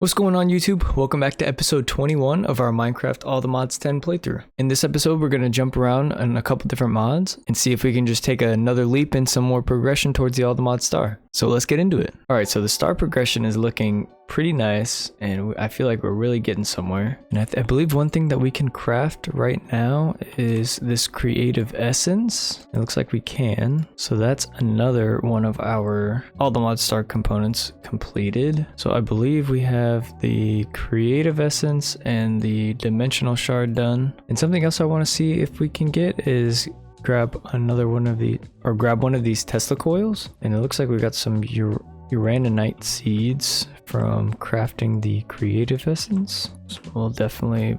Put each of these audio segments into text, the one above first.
What's going on YouTube? Welcome back to episode 21 of our Minecraft AllTheMods 10 playthrough. In this episode, we're going to jump around on a couple different mods and see if we can just take another leap in some more progression towards the AllTheMods Star. So let's get into it. Alright, so the star progression is looking pretty nice and I feel like we're really getting somewhere. And I believe one thing that we can craft right now is this creative essence. It looks like we can. So that's another one of our AllTheMods Star components completed. So I believe we have the creative essence and the dimensional shard done. And something else I want to see if we can get is grab another one of the, or grab one of these Tesla coils. And it looks like we got some uraninite seeds from crafting the creative essence. So we'll definitely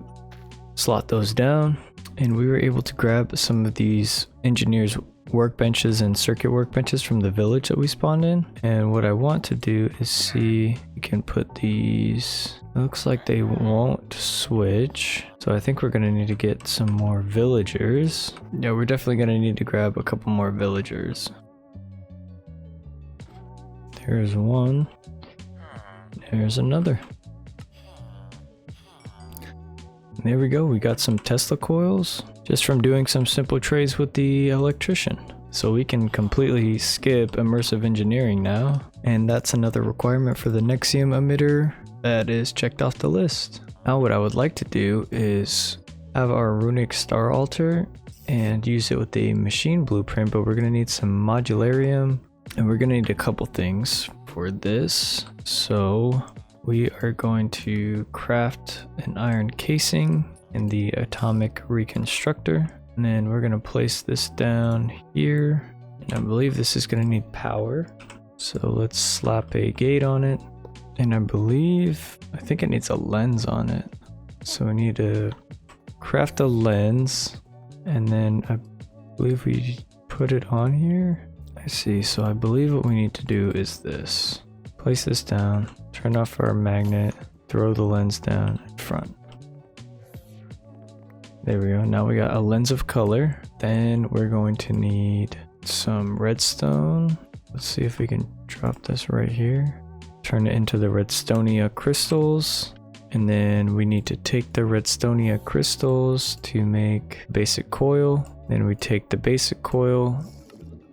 slot those down. And we were able to grab some of these engineers workbenches and circuit workbenches from the village that we spawned in. And what I want to do is see if we can put these, it looks like they won't switch, so I think we're gonna need to get some more villagers. Yeah, we're definitely gonna need to grab a couple more villagers. There's one, there's another. There we go, we got some Tesla coils just from doing some simple trades with the electrician. So we can completely skip immersive engineering now. And that's another requirement for the Nexium emitter that is checked off the list. Now what I would like to do is have our runic star altar and use it with a machine blueprint, but we're gonna need some modularium and we're gonna need a couple things for this. So we are going to craft an iron casing in the atomic reconstructor, and then we're going to place this down here, and I believe this is going to need power, so let's slap a gate on it. And I think it needs a lens on it, so we need to craft a lens, and then I believe we put it on here. I see, so I believe what we need to do is this: place this down, turn off our magnet, throw the lens down in front. There we go, now we got a lens of color. Then we're going to need some redstone. Let's see if we can drop this right here. Turn it into the redstonia crystals. And then we need to take the redstonia crystals to make basic coil. Then we take the basic coil,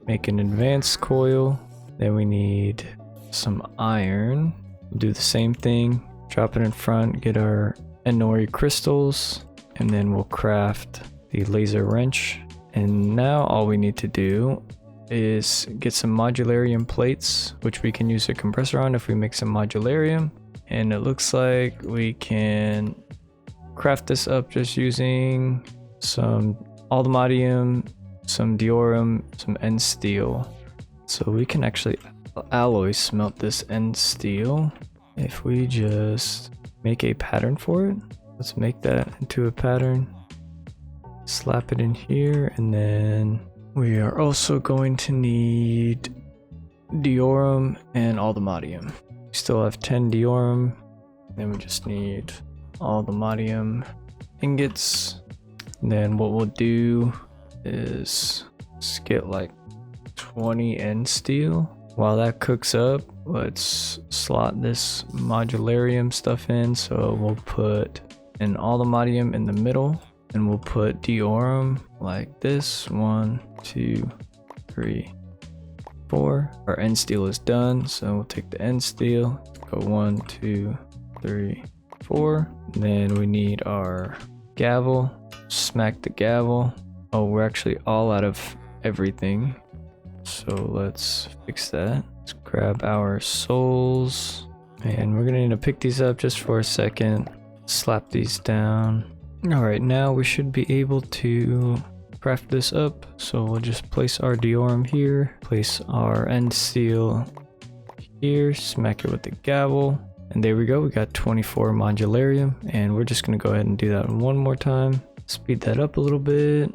make an advanced coil. Then we need some iron. We'll do the same thing, drop it in front, get our Enori crystals, and then we'll craft the laser wrench. And now all we need to do is get some modularium plates, which we can use a compressor on if we make some modularium. And it looks like we can craft this up just using some AlltheModium, some diorum, some end steel. So we can actually alloy smelt this end steel if we just make a pattern for it. Let's make that into a pattern, slap it in here, and then we are also going to need diorum and AlltheModium. We still have 10 diorum, then we just need AlltheModium ingots. And then what we'll do is get like 20 end steel. While that cooks up, let's slot this modularium stuff in. So we'll put an AlltheModium in the middle, and we'll put diorum like this. 1, 2, 3, 4. Our end steel is done, so we'll take the end steel, go 1, 2, 3, 4. Then we need our gavel, smack the gavel. Oh, we're actually all out of everything, so let's fix that. Let's grab our souls, and we're gonna need to pick these up just for a second, slap these down. All right, now we should be able to craft this up. So we'll just place our diorum here, place our end steel here, smack it with the gavel, and there we go. We got 24 modularium, and we're just gonna go ahead and do that one more time. Speed that up a little bit,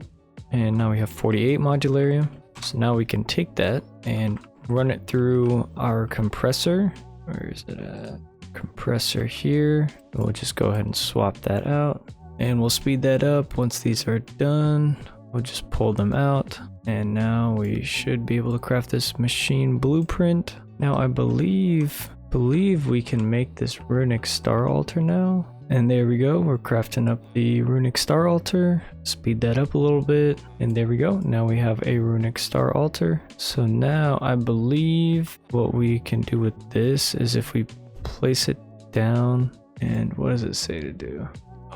and now we have 48 modularium. So now we can take that and run it through our compressor. Where is it at? Compressor here. We'll just go ahead and swap that out, and we'll speed that up. Once these are done, we'll just pull them out, and now we should be able to craft this machine blueprint. Now I believe believe we can make this runic star altar now. And there we go, we're crafting up the runic star altar. Speed that up a little bit, and there we go. Now we have a runic star altar. So now I believe what we can do with this is if we place it down, and what does it say to do?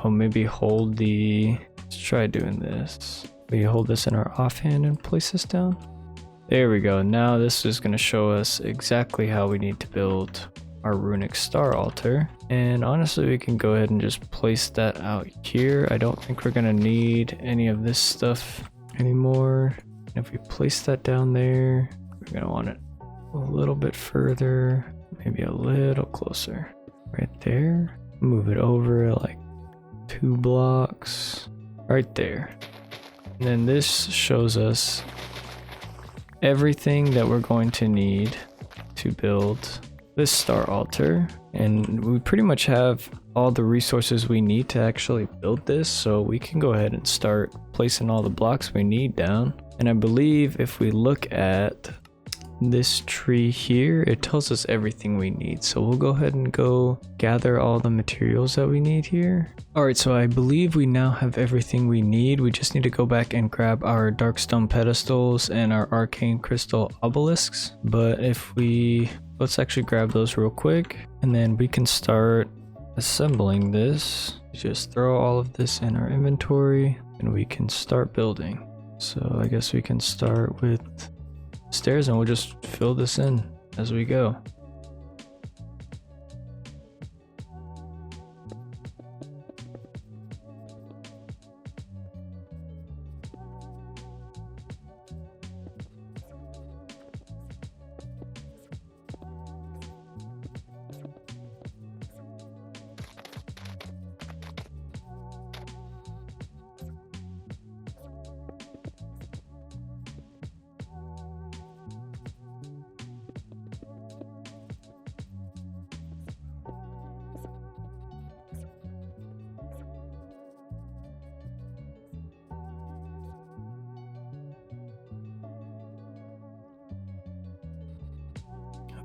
Oh, maybe hold the, let's try doing this. We hold this in our offhand and place this down. There we go. Now this is going to show us exactly how we need to build our runic star altar. And honestly, we can go ahead and just place that out here. I don't think we're going to need any of this stuff anymore. And if we place that down there, we're going to want it a little bit further, maybe a little closer. Right there. Move it over like 2 blocks. Right there. And then this shows us everything that we're going to need to build this star altar, and we pretty much have all the resources we need to actually build this, so we can go ahead and start placing all the blocks we need down. And I believe if we look at this tree here, it tells us everything we need, so we'll go ahead and go gather all the materials that we need here. Alright, so I believe we now have everything we need. We just need to go back and grab our darkstone pedestals and our arcane crystal obelisks. But if we, let's actually grab those real quick, and then we can start assembling this. Just throw all of this in our inventory and we can start building. So I guess we can start with stairs and we'll just fill this in as we go.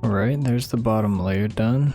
Alright, there's the bottom layer done.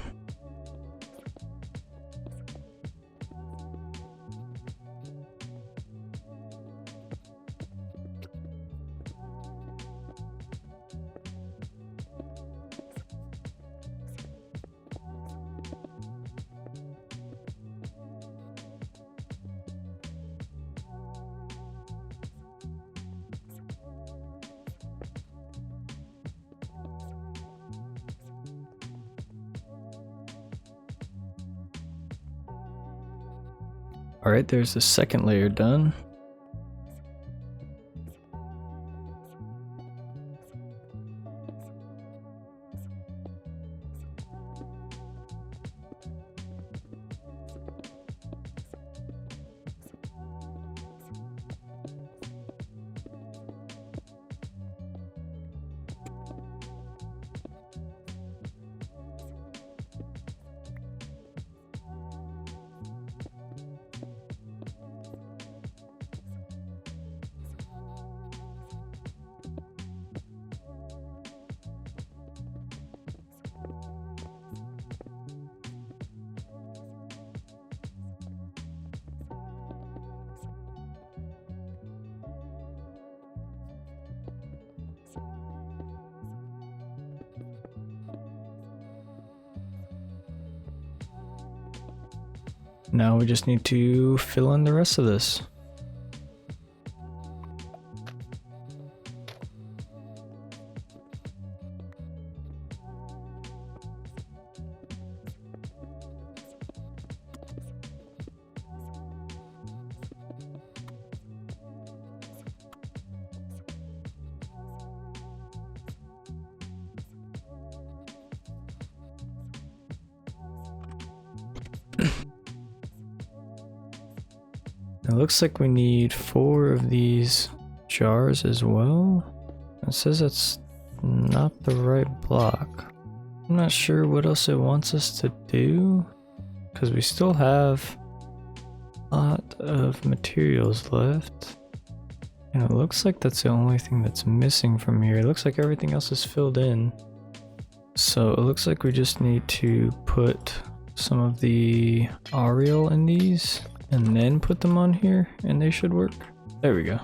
Alright, there's the second layer done. Now we just need to fill in the rest of this. It looks like we need 4 of these jars as well. It says it's not the right block. I'm not sure what else it wants us to do, because we still have a lot of materials left. And it looks like that's the only thing that's missing from here. It looks like everything else is filled in. So it looks like we just need to put some of the Arial in these and then put them on here and they should work. There we go.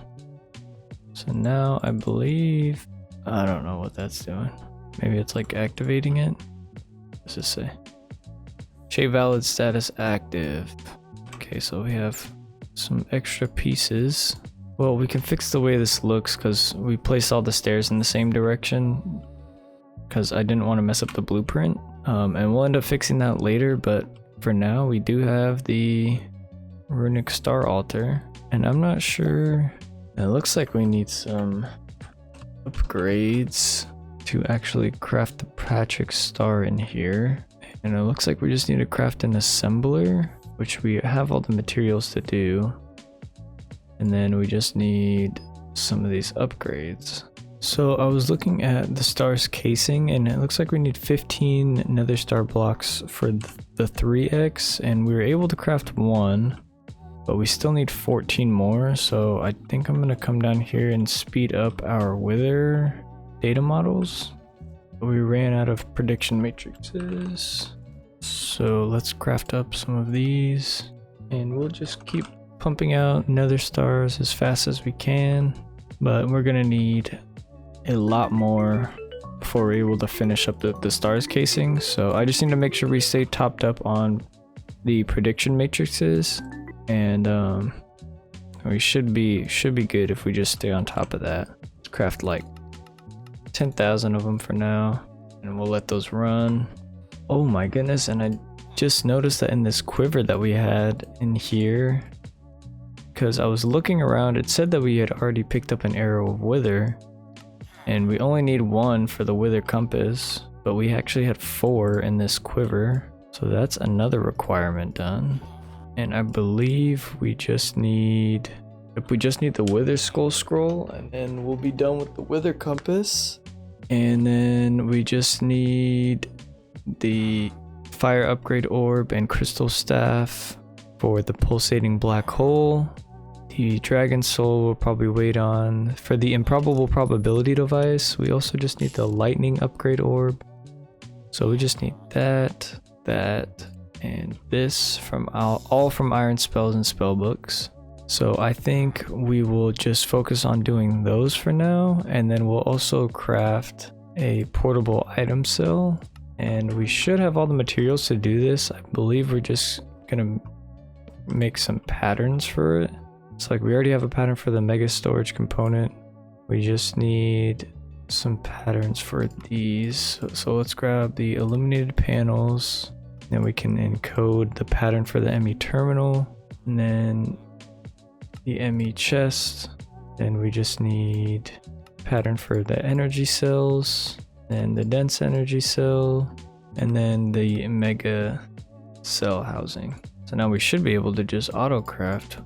So now I believe, I don't know what that's doing. Maybe it's like activating it. What's this say? Shape valid status active. Okay, so we have some extra pieces. Well, we can fix the way this looks because we placed all the stairs in the same direction because I didn't want to mess up the blueprint. And we'll end up fixing that later, but for now we do have the runic star altar, and I'm not sure. It looks like we need some upgrades to actually craft the Patrick star in here, and it looks like we just need to craft an assembler, which we have all the materials to do, and then we just need some of these upgrades. So I was looking at the star's casing, and it looks like we need 15 nether star blocks for the 3x, and we were able to craft one, but we still need 14 more. So I think I'm gonna come down here and speed up our wither data models. We ran out of prediction matrices, so let's craft up some of these, and we'll just keep pumping out nether stars as fast as we can, but we're gonna need a lot more before we're able to finish up the stars casing. So I just need to make sure we stay topped up on the prediction matrices, and we should be good if we just stay on top of that. Let's craft like 10,000 of them for now, and we'll let those run. Oh my goodness, and I just noticed that in this quiver that we had in here, because I was looking around, it said that we had already picked up an arrow of wither, and we only need one for the wither compass, but we actually had 4 in this quiver, so that's another requirement done. And I believe we just need the wither skull scroll, and then we'll be done with the wither compass. And then we just need the fire upgrade orb and crystal staff for the pulsating black hole. The dragon soul will probably wait on. For the improbable probability device, we also just need the lightning upgrade orb. So we just need that, and this from all from iron spells and spell books. So I think we will just focus on doing those for now, and then we'll also craft a portable item cell, and we should have all the materials to do this. I believe we're just gonna make some patterns for it. It's like we already have a pattern for the mega storage component. We just need some patterns for these. So let's grab the illuminated panels, then we can encode the pattern for the ME terminal, and then the ME chest. Then we just need pattern for the energy cells, then the dense energy cell, and then the mega cell housing. So now we should be able to just auto craft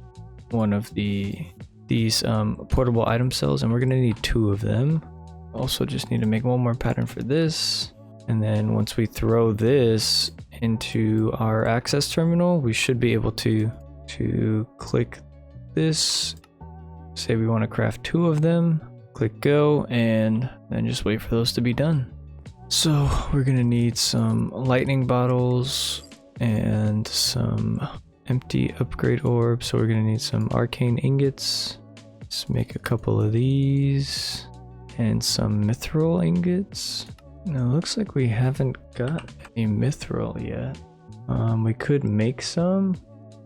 one of these portable item cells, and we're gonna need 2 of them. Also just need to make one more pattern for this, and then once we throw this into our access terminal, we should be able to click this, say we want to craft 2 of them, click go, and then just wait for those to be done. So we're gonna need some lightning bottles and some empty upgrade orbs. So we're gonna need some arcane ingots. Let's make a couple of these, and some mithril ingots. Now it looks like we haven't got any mithril yet. We could make some.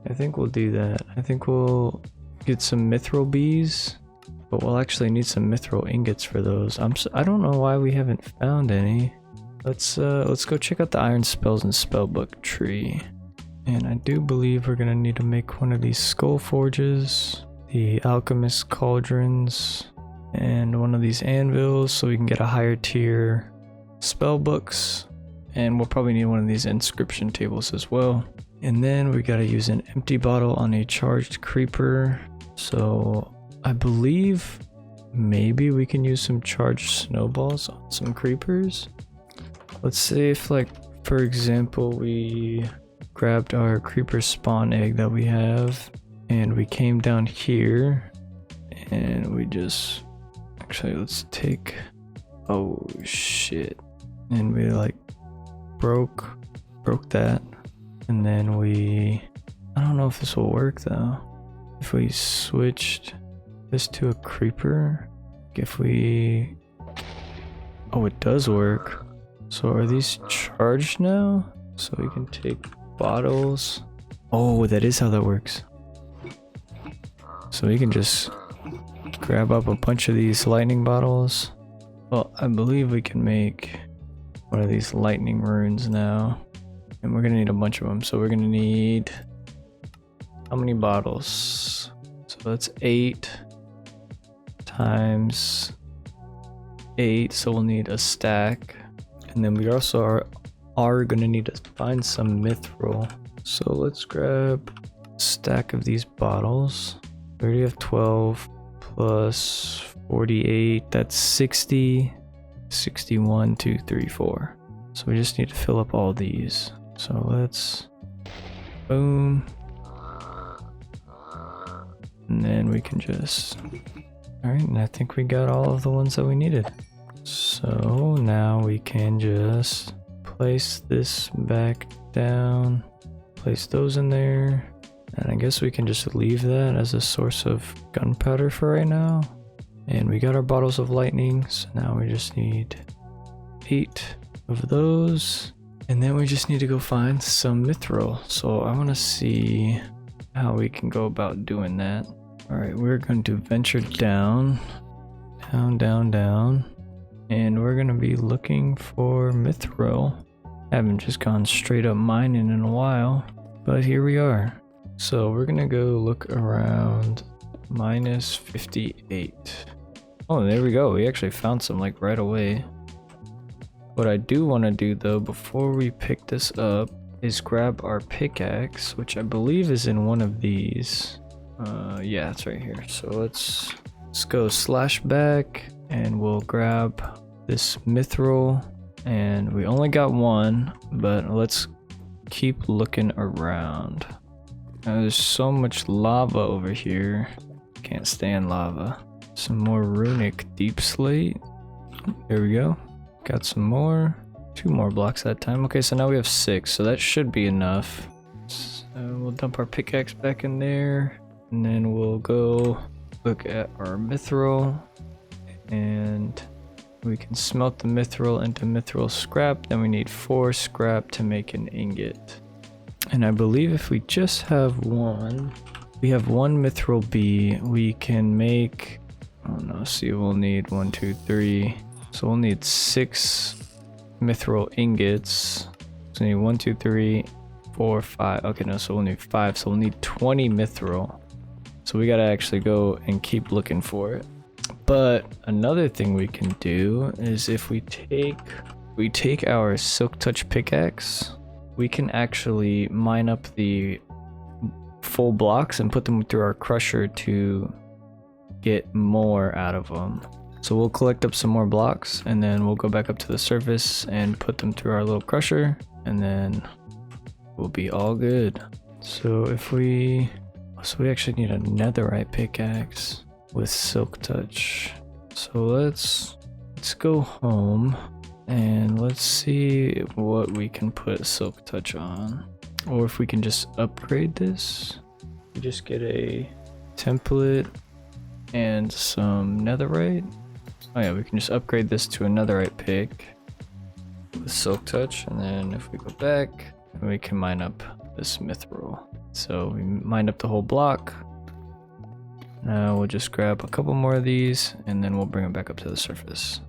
I think we'll do that. I think we'll get some mithril bees, but we'll actually need some mithril ingots for those. I don't know why we haven't found any. Let's go check out the iron spells and spellbook tree. And I do believe we're gonna need to make one of these skull forges, the alchemist cauldrons, and one of these anvils so we can get a higher tier spell books, and we'll probably need one of these inscription tables as well. And then we gotta use an empty bottle on a charged creeper. So I believe maybe we can use some charged snowballs on some creepers. Let's say if, like, for example, we grabbed our creeper spawn egg that we have, and we came down here, and we just, actually let's take, oh shit, and we like broke that, and then I don't know if this will work though. If we switched this to a creeper, oh, it does work. So are these charged now? So we can take bottles. Oh, that is how that works. So we can just grab up a bunch of these lightning bottles. Well, I believe we can make one of these lightning runes now. And we're gonna need a bunch of them. So we're gonna need, how many bottles? So that's 8 times 8. So we'll need a stack. And then we also are gonna need to find some mithril. So let's grab a stack of these bottles. We already have 12 plus 48, that's 60, 61, 2, 3, 4. So we just need to fill up all these. So let's, boom. And then we can just, all right, and I think we got all of the ones that we needed. So now we can just place this back down, place those in there. And I guess we can just leave that as a source of gunpowder for right now. And we got our bottles of lightning, so now we just need 8 of those. And then we just need to go find some mithril. So I want to see how we can go about doing that. Alright, we're going to venture down, down. And we're going to be looking for mithril. I haven't just gone straight up mining in a while, but here we are. So we're gonna go look around minus 58. Oh, there we go. We actually found some like right away. What I do want to do though, before we pick this up, is grab our pickaxe, which I believe is in one of these. Yeah, it's right here. So let's go /back and we'll grab this mithril. And we only got one, but let's keep looking around. Now, there's so much lava over here. Can't stand lava. Some more runic deep slate. There we go. Got some more. 2 more blocks that time. Okay, so now we have 6, so that should be enough. So we'll dump our pickaxe back in there, and then we'll go look at our mithril, and we can smelt the mithril into mithril scrap. Then we need 4 scrap to make an ingot. And I believe if we just have one, we have 1 mithril B, we can make, oh no, see, we'll need 1, 2, 3. So we'll need 6 mithril ingots. So we need 1, 2, 3, 4, 5. Okay, no, so we'll need 5. So we'll need 20 mithril. So we gotta actually go and keep looking for it. But another thing we can do is if we take our silk touch pickaxe, we can actually mine up the full blocks and put them through our crusher to get more out of them. So we'll collect up some more blocks and then we'll go back up to the surface and put them through our little crusher, and then we'll be all good. So we actually need a netherite pickaxe with silk touch. So let's go home and let's see what we can put silk touch on, or if we can just upgrade this. We just get a template and some netherite. Oh yeah, we can just upgrade this to a netherite pick with silk touch, and then if we go back, we can mine up this mithril. So we mined up the whole block. Now we'll just grab a couple more of these and then we'll bring them back up to the surface.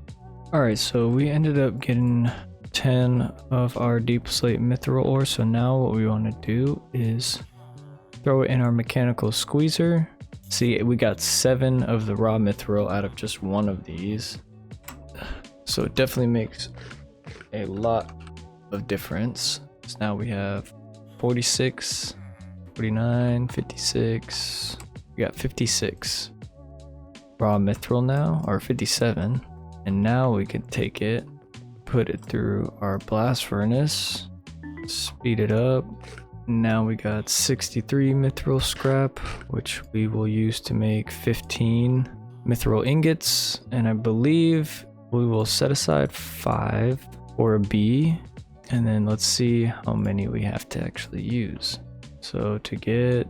Alright, so we ended up getting 10 of our deep slate mithril ore. So now what we want to do is throw it in our mechanical squeezer. See, we got 7 of the raw mithril out of just one of these. So it definitely makes a lot of difference. So now we have 46, 49, 56. We got 56 raw mithril now, or 57. And now we can take it, put it through our blast furnace, speed it up. Now we got 63 mithril scrap, which we will use to make 15 mithril ingots. And I believe we will set aside 5 or a B. And then let's see how many we have to actually use. So to get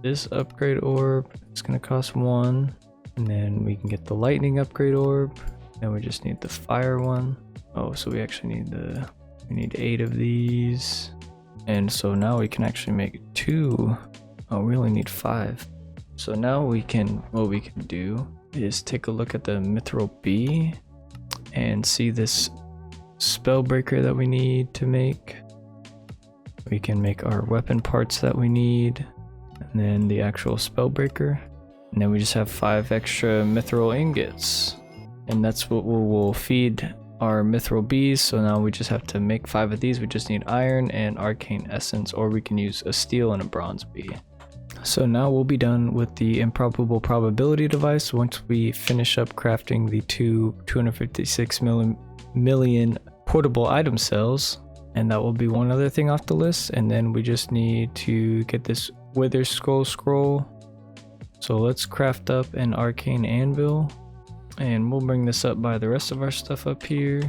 this upgrade orb, it's gonna cost 1. And then we can get the lightning upgrade orb. Then we just need the fire one. Oh, so we actually need we need 8 of these. And so now we can actually make 2. Oh, we only need 5. So now what we can do is take a look at the Mithril B and see this Spellbreaker that we need to make. We can make our weapon parts that we need, and then the actual Spellbreaker. And then we just have 5 extra Mithril ingots. And that's what will feed our Mithril Bees. So now we just have to make 5 of these. We just need iron and arcane essence, or we can use a steel and a bronze bee. So now we'll be done with the improbable probability device once we finish up crafting the 256 million portable item cells. And that will be one other thing off the list. And then we just need to get this Wither Skull scroll. So let's craft up an arcane anvil. And we'll bring this up by the rest of our stuff up here.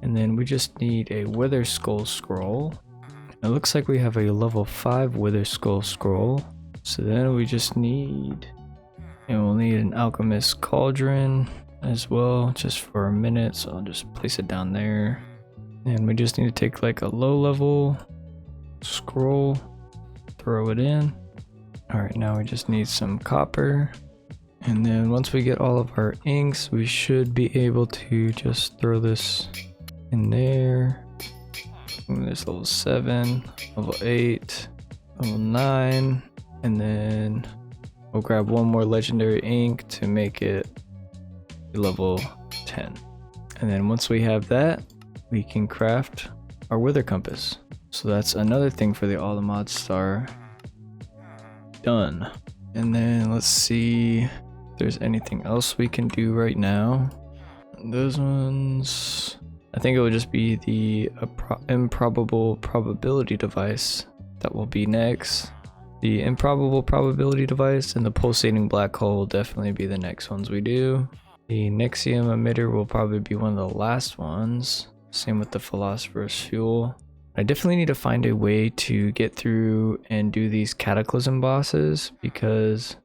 And then we just need a Wither Skull scroll. It looks like we have a level 5 Wither Skull scroll. So then we just need, and we'll need an alchemist cauldron as well, just for a minute. So I'll just place it down there. And we just need to take like a low level scroll, throw it in. All right, now we just need some copper. And then once we get all of our inks, we should be able to just throw this in there. There's level 7, level 8, level 9. And then we'll grab one more legendary ink to make it level 10. And then once we have that, we can craft our wither compass. So that's another thing for the AllTheMods Star done. And then let's see if there's anything else we can do right now. Those ones, I think it would just be the improbable probability device that will be next. The improbable probability device and the pulsating black hole will definitely be the next ones we do. The Nexium emitter will probably be one of the last ones. Same with the philosopher's fuel. I definitely need to find a way to get through and do these cataclysm bosses, because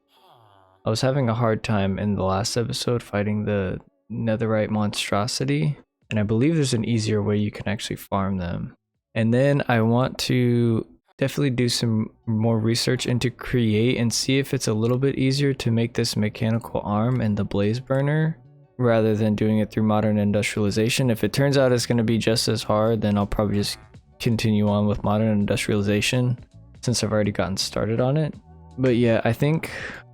I was having a hard time in the last episode fighting the netherite monstrosity. And I believe there's an easier way you can actually farm them. And then I want to definitely do some more research into create and see if it's a little bit easier to make this mechanical arm and the blaze burner rather than doing it through modern industrialization. If it turns out it's going to be just as hard, then I'll probably just continue on with modern industrialization since I've already gotten started on it. But yeah, I think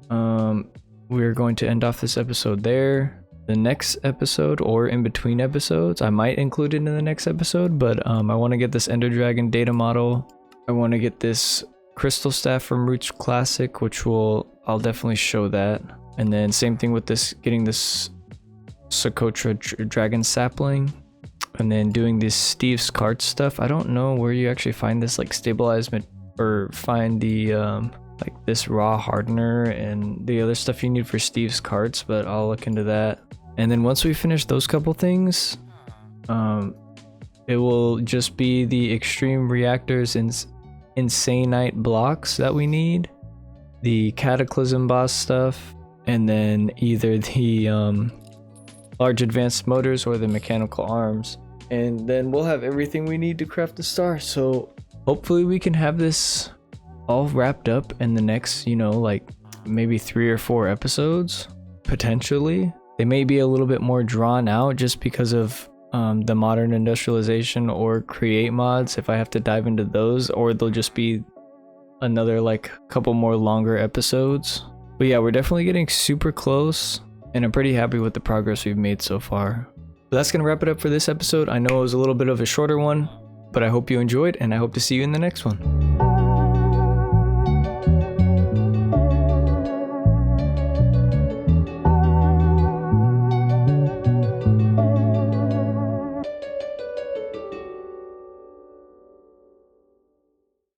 we're going to end off this episode there. The next episode, or in between episodes, I might include it in the next episode, but I want to get this Ender Dragon data model. I want to get this crystal staff from Roots Classic, which I'll definitely show that. And then same thing with this, getting this Socotra dragon sapling, and then doing this Steve's cart stuff. I don't know where you actually find this like stabilized or find the like this raw hardener and the other stuff you need for Steve's carts, but I'll look into that. And then once we finish those couple things, it will just be the extreme reactors and insanite blocks that we need, the cataclysm boss stuff, and then either the large advanced motors or the mechanical arms. And then we'll have everything we need to craft the star. So hopefully we can have this all wrapped up in the next, like maybe 3 or 4 episodes, potentially. They may be a little bit more drawn out just because of the modern industrialization or create mods, if I have to dive into those, or they'll just be another like couple more longer episodes. But yeah, we're definitely getting super close, and I'm pretty happy with the progress we've made so far. But that's gonna wrap it up for this episode. I know it was a little bit of a shorter one, but I hope you enjoyed, and I hope to see you in the next one.